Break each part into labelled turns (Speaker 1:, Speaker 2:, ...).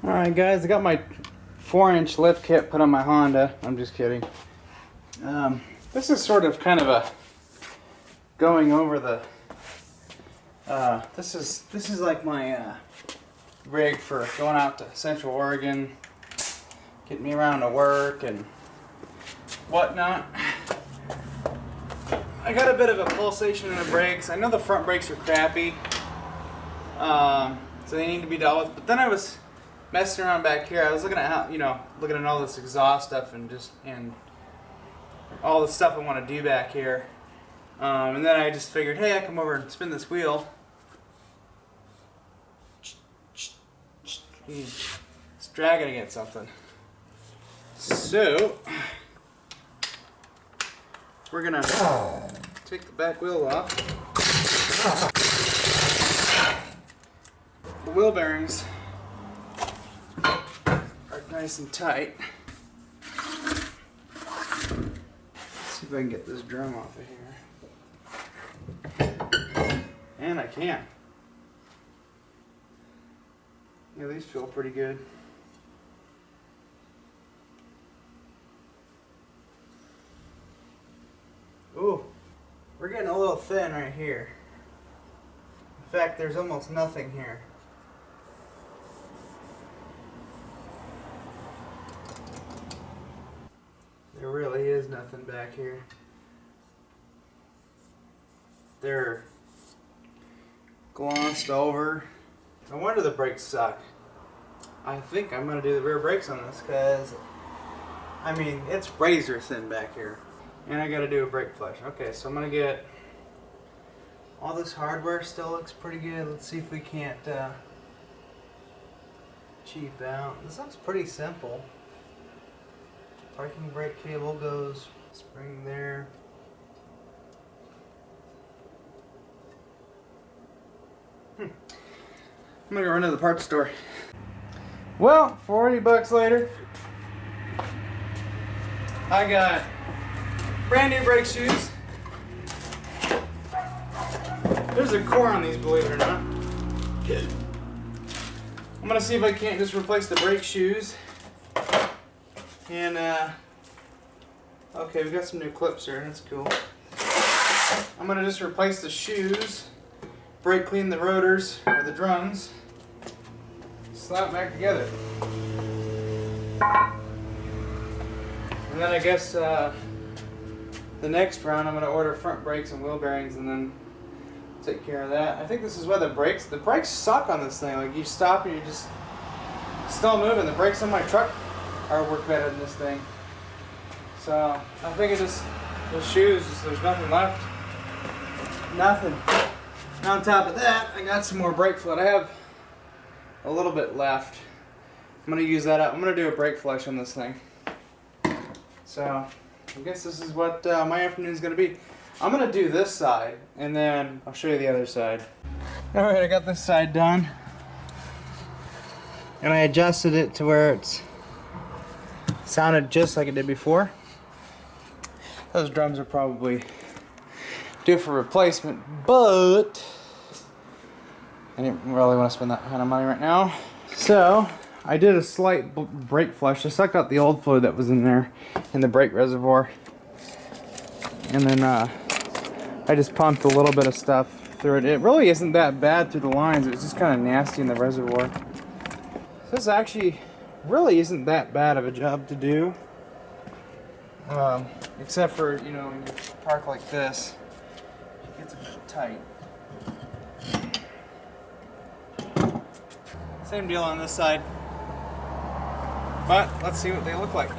Speaker 1: Alright guys, I got my 4-inch lift kit put on my Honda. I'm just kidding. This is sort of kind of a going over the this is like my rig for going out to Central Oregon, getting me around to work and whatnot. I got a bit of a pulsation in the brakes. I know the front brakes are crappy, so they need to be dealt with. But then I was messing around back here. I was looking at how, looking at all this exhaust stuff and all the stuff I want to do back here. And then I just figured, hey, I come over and spin this wheel. It's dragging against something. So we're gonna take the back wheel off. The wheel bearings are nice and tight. Let's see if I can get this drum off of here. And I can. Yeah, these feel pretty good. Ooh, we're getting a little thin right here. In fact, there's almost nothing here. There really is nothing back here. They're glossed over. No wonder the brakes suck. I think I'm going to do the rear brakes on this because, I mean, it's razor thin back here. And I got to do a brake flush. Okay, so I'm going to get all this hardware. Still looks pretty good. Let's see if we can't cheap out. This looks pretty simple. Parking brake cable goes, spring there. I'm gonna go run to the parts store. Well, 40 bucks later, I got brand new brake shoes. There's a core on these, believe it or not. Good. I'm gonna see if I can't just replace the brake shoes. And okay, we've got some new clips here. That's cool. I'm gonna just replace the shoes, brake clean the rotors or the drums, slap back together. And then I guess the next round I'm gonna order front brakes and wheel bearings and then take care of that. I think this is why the brakes suck on this thing. Like you stop and you're just still moving. The brakes on my truck work better than this thing. So I think it's just the shoes, there's nothing left. Nothing. And on top of that, I got some more brake fluid. I have a little bit left. I'm gonna use that up. I'm gonna do a brake flush on this thing. So I guess this is what my afternoon's gonna be. I'm gonna do this side and then I'll show you the other side. Alright, I got this side done. And I adjusted it to where it's sounded just like it did before. Those drums are probably due for replacement, but I didn't really want to spend that kind of money right now. So I did a slight brake flush. I sucked out the old fluid that was in there in the brake reservoir, and then I just pumped a little bit of stuff through it. It really isn't that bad through the lines. It was just kind of nasty in the reservoir. This actually really isn't that bad of a job to do, except for, when you park like this, it gets a bit tight. Same deal on this side, but let's see what they look like.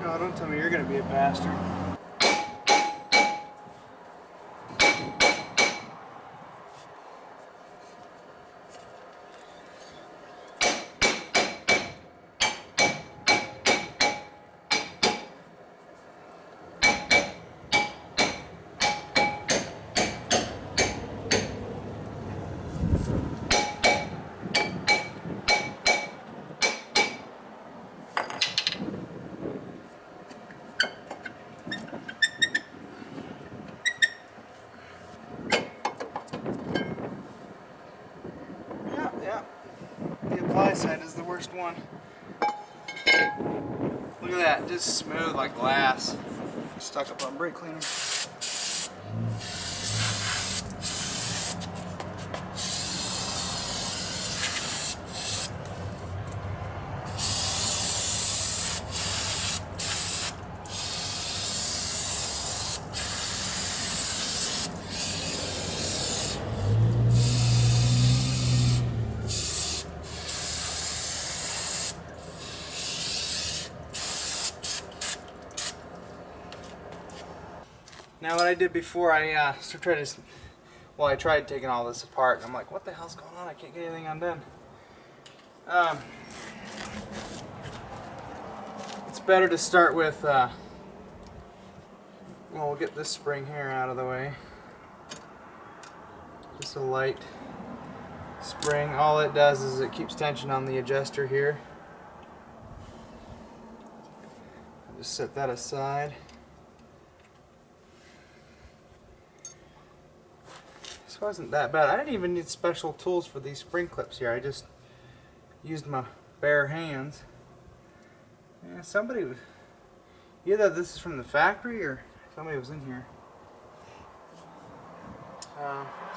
Speaker 1: No, don't tell me you're gonna be a bastard. first one. Look at that, just smooth like glass. Stuck up on brake cleaner. Now what I did before, I tried taking all this apart, and I'm like, what the hell's going on? I can't get anything undone. It's better to start with, well, we'll get this spring here out of the way. Just a light spring. All it does is it keeps tension on the adjuster here. I'll just set that aside. This wasn't that bad. I didn't even need special tools for these spring clips here. I just used my bare hands. Yeah, somebody was, either this is from the factory or somebody was in here.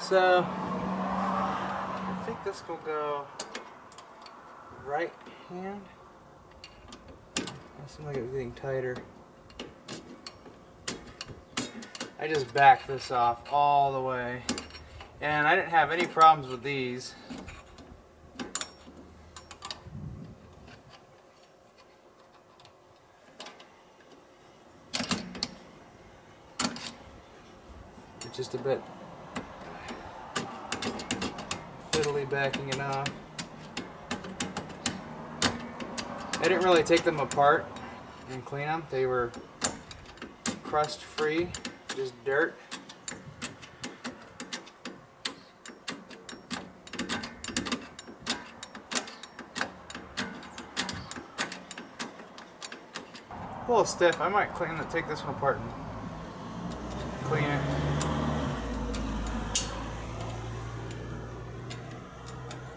Speaker 1: So I think this will go right hand. It seems like it was getting tighter. I just backed this off all the way, and I didn't have any problems with these. It's just a bit fiddly backing it off. I didn't really take them apart and clean them. They were crust free, just dirt. A little stiff. I might take this one apart and clean it.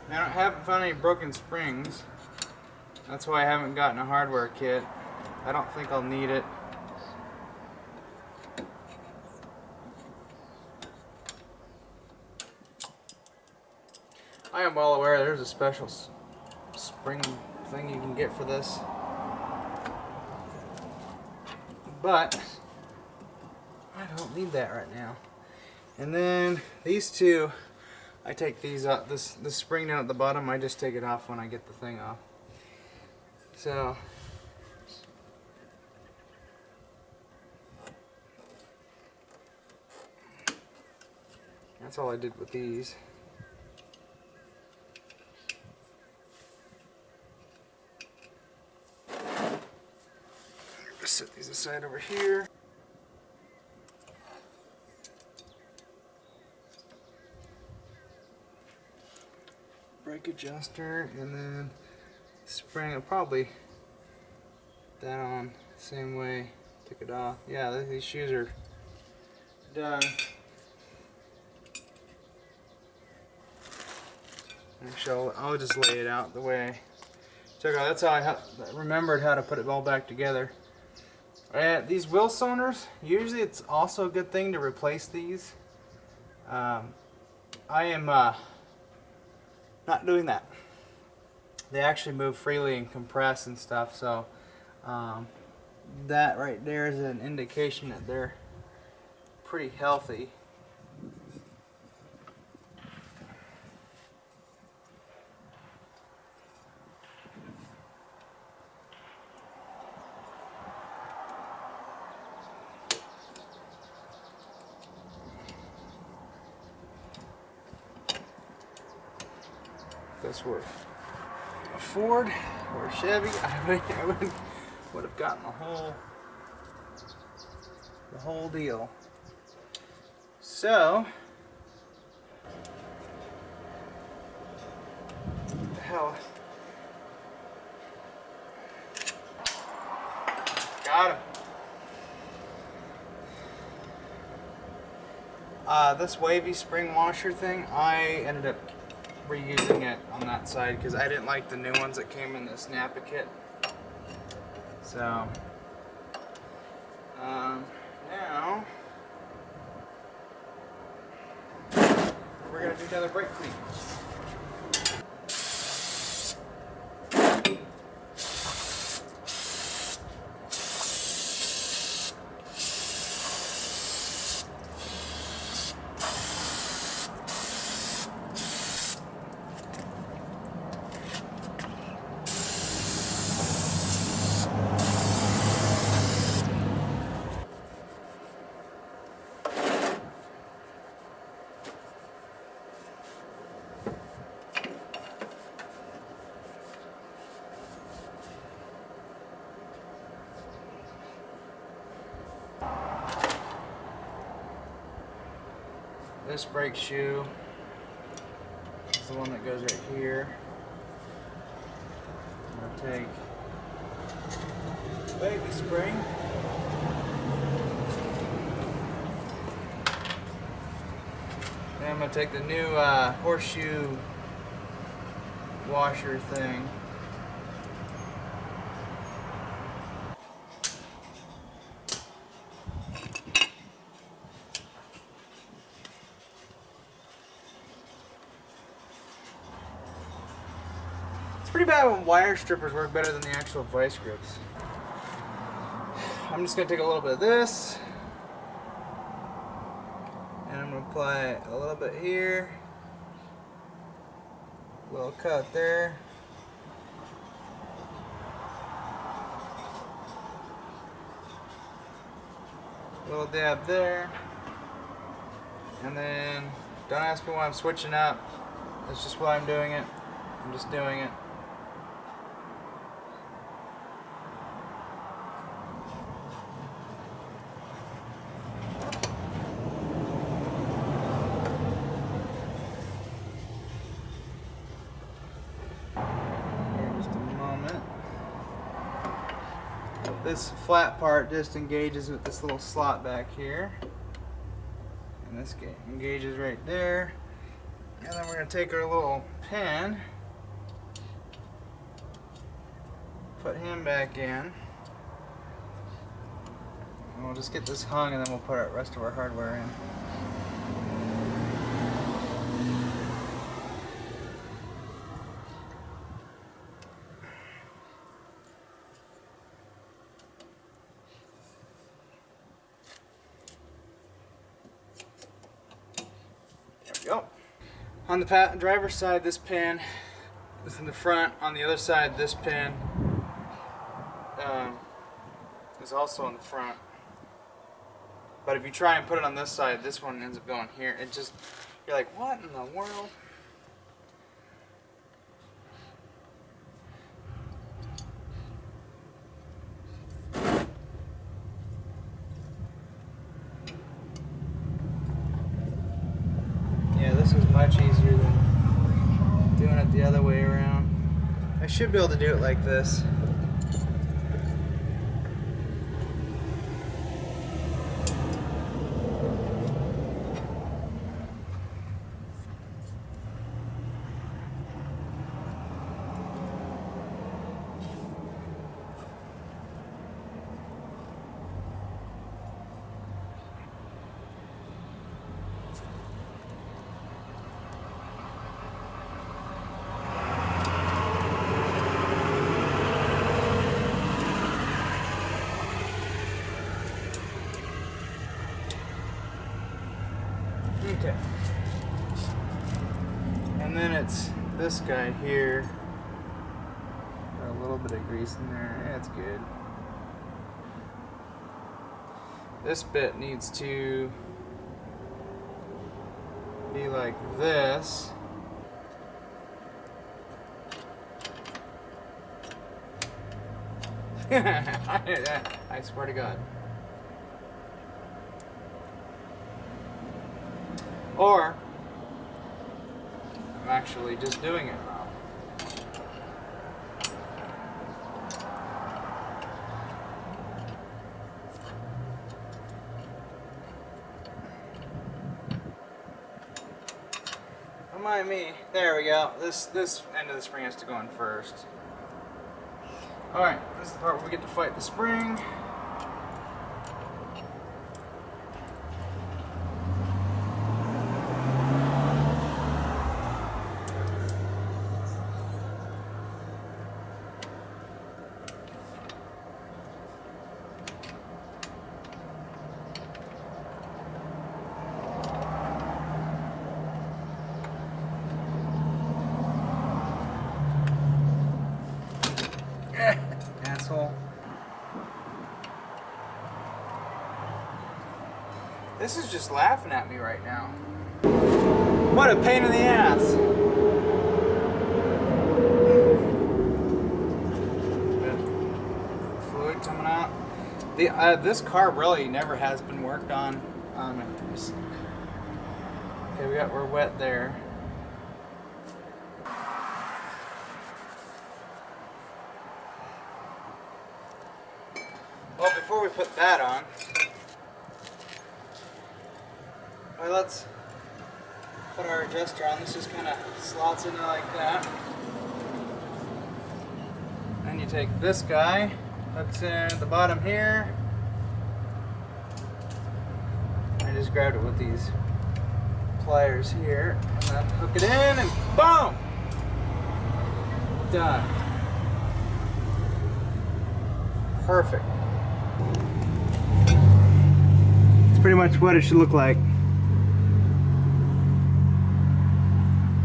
Speaker 1: I haven't found any broken springs. That's why I haven't gotten a hardware kit. I don't think I'll need it. I am well aware there's a special spring thing you can get for this, but I don't need that right now. And then these two, I take these up. This spring down at the bottom, I just take it off when I get the thing off. So that's all I did with these. Just set these aside over here. Brake adjuster, and then spring. I'll probably that on the same way. Take it off. Yeah, these shoes are done. Actually, I'll just lay it out the way. Check out. That's how I remembered how to put it all back together. These wheel cylinders, usually it's also a good thing to replace these. I am not doing that. They actually move freely and compress and stuff, so that right there is an indication that they're pretty healthy. This were a Ford or a Chevy, I would have gotten the whole deal. So, what the hell? Got him. This wavy spring washer thing, I ended up reusing it on that side because I didn't like the new ones that came in the Snappa kit. So now we're gonna do another brake clean. This brake shoe is the one that goes right here. I'm going to take the baby spring. And I'm going to take the new horseshoe washer thing. It's pretty bad when wire strippers work better than the actual vice grips. I'm just going to take a little bit of this, and I'm going to apply a little bit here, a little cut there, a little dab there, and then don't ask me why I'm switching up. That's just why I'm doing it. I'm just doing it. This flat part just engages with this little slot back here, and this engages right there. And then we're going to take our little pin, put him back in, and we'll just get this hung, and then we'll put the rest of our hardware in. Go. On the driver's side, this pin is in the front. On the other side, this pin is also in the front. But if you try and put it on this side, this one ends up going here. It just, you're like, what in the world? This was much easier than doing it the other way around. I should be able to do it like this. Okay. And then it's this guy here. Got a little bit of grease in there. That's good. This bit needs to be like this. I swear to God. Or I'm actually just doing it wrong. Come mind me. There we go. This end of the spring has to go in first. Alright, this is the part where we get to fight the spring. Asshole. This is just laughing at me right now. What a pain in the ass. Fluid coming out. This car really never has been worked on. Okay, we're wet there. Well, before we put that on, well, let's put our adjuster on. This just kind of slots into like that. Then you take this guy, hooks in at the bottom here. I just grabbed it with these pliers here, and then hook it in, and boom! Done. Perfect. It's pretty much what it should look like.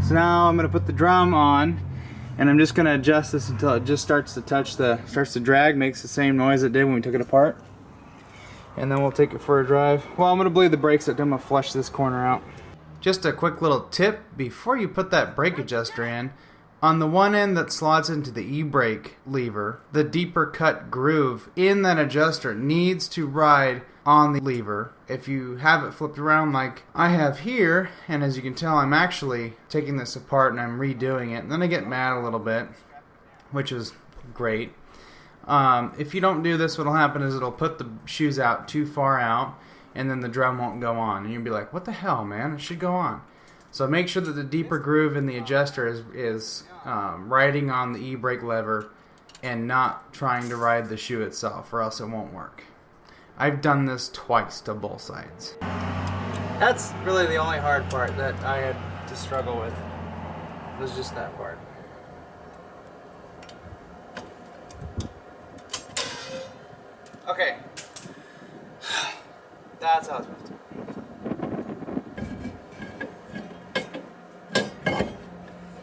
Speaker 1: So now I'm going to put the drum on, and I'm just going to adjust this until it just starts to drag, makes the same noise it did when we took it apart. And then we'll take it for a drive. Well, I'm going to bleed the brakes out. I'm going to flush this corner out. Just a quick little tip before you put that brake adjuster in. On the one end that slots into the e-brake lever, the deeper cut groove in that adjuster needs to ride on the lever. If you have it flipped around like I have here, and as you can tell I'm actually taking this apart and I'm redoing it, and then I get mad a little bit, which is great. If you don't do this, what'll happen is it'll put the shoes out too far out, and then the drum won't go on. And you'll be like, what the hell, man? It should go on. So make sure that the deeper groove in the adjuster is riding on the e-brake lever and not trying to ride the shoe itself, or else it won't work. I've done this twice to both sides. That's really the only hard part that I had to struggle with. It was just that part. Okay. That's how it's supposed to.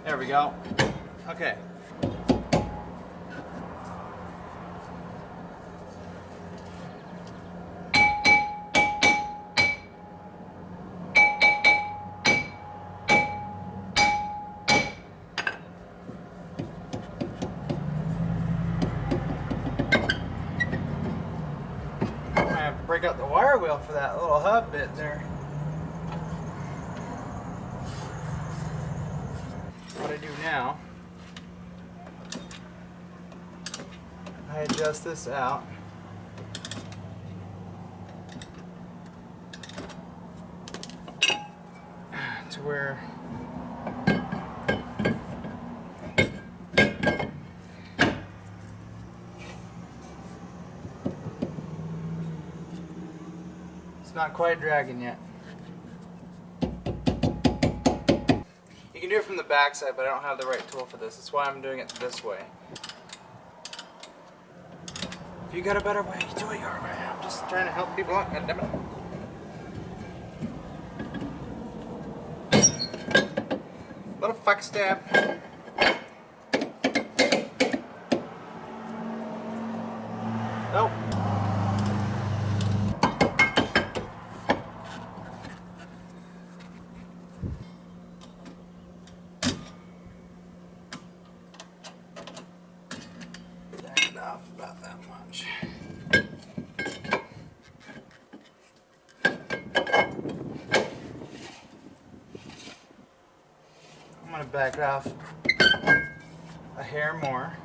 Speaker 1: There we go. Okay. I have to break out the wire wheel for that little hub bit there. What I do now, I adjust this out to where it's not quite dragging yet. You can do it from the back side, but I don't have the right tool for this. That's why I'm doing it this way. If you got a better way, do it your way. I'm just trying to help people out. God damn it. Little fuck stab. Nope. Enough, about that much. I'm going to back off a hair more.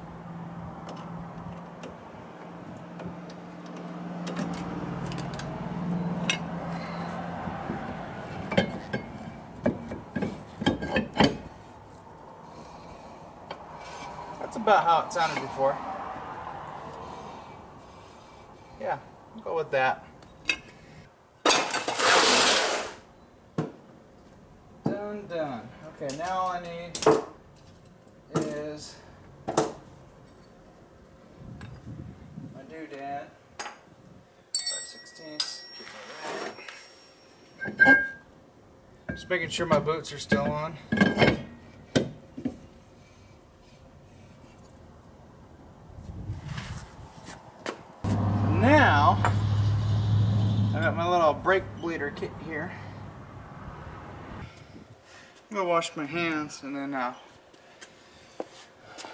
Speaker 1: about how it sounded before. Yeah, we'll go with that. Done. Okay, now all I need is my doodad. 5/16. Just making sure my boots are still on. Now, I got my little brake bleeder kit here. I'm gonna wash my hands and then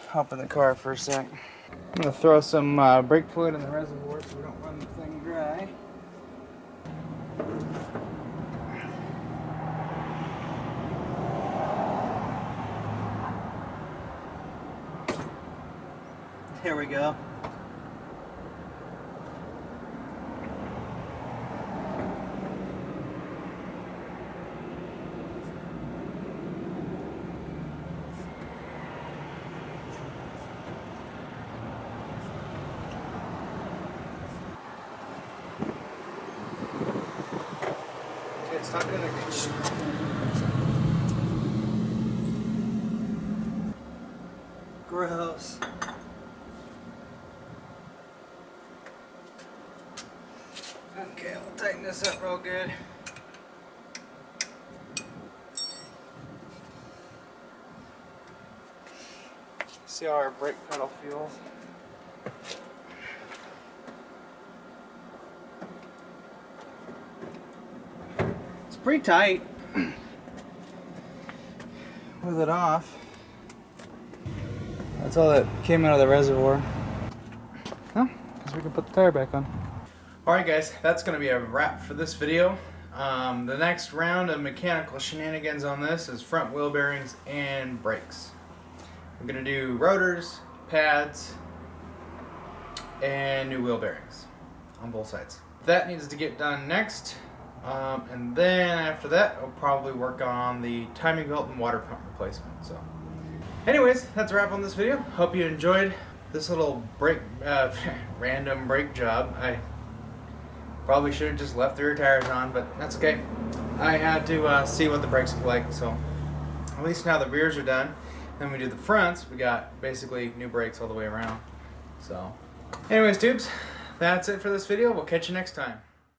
Speaker 1: hop in the car for a sec. I'm gonna throw some brake fluid in the reservoir so we don't run the thing dry. Here we go. Okay, it's not gonna. Gross. Okay, I'll tighten this up real good. See how our brake pedal feels. It's pretty tight with it off. That's all that came out of the reservoir. Huh? Because we can put the tire back on. Alright guys, that's going to be a wrap for this video. The next round of mechanical shenanigans on this is front wheel bearings and brakes. We're going to do rotors, pads, and new wheel bearings on both sides. That needs to get done next. And then after that, we'll probably work on the timing belt and water pump replacement. So, anyways, that's a wrap on this video. Hope you enjoyed this little random brake job. I probably should have just left the rear tires on, but that's okay. I had to see what the brakes look like, so at least now the rears are done. Then we do the fronts. We got basically new brakes all the way around. So, anyways, tubes, that's it for this video. We'll catch you next time.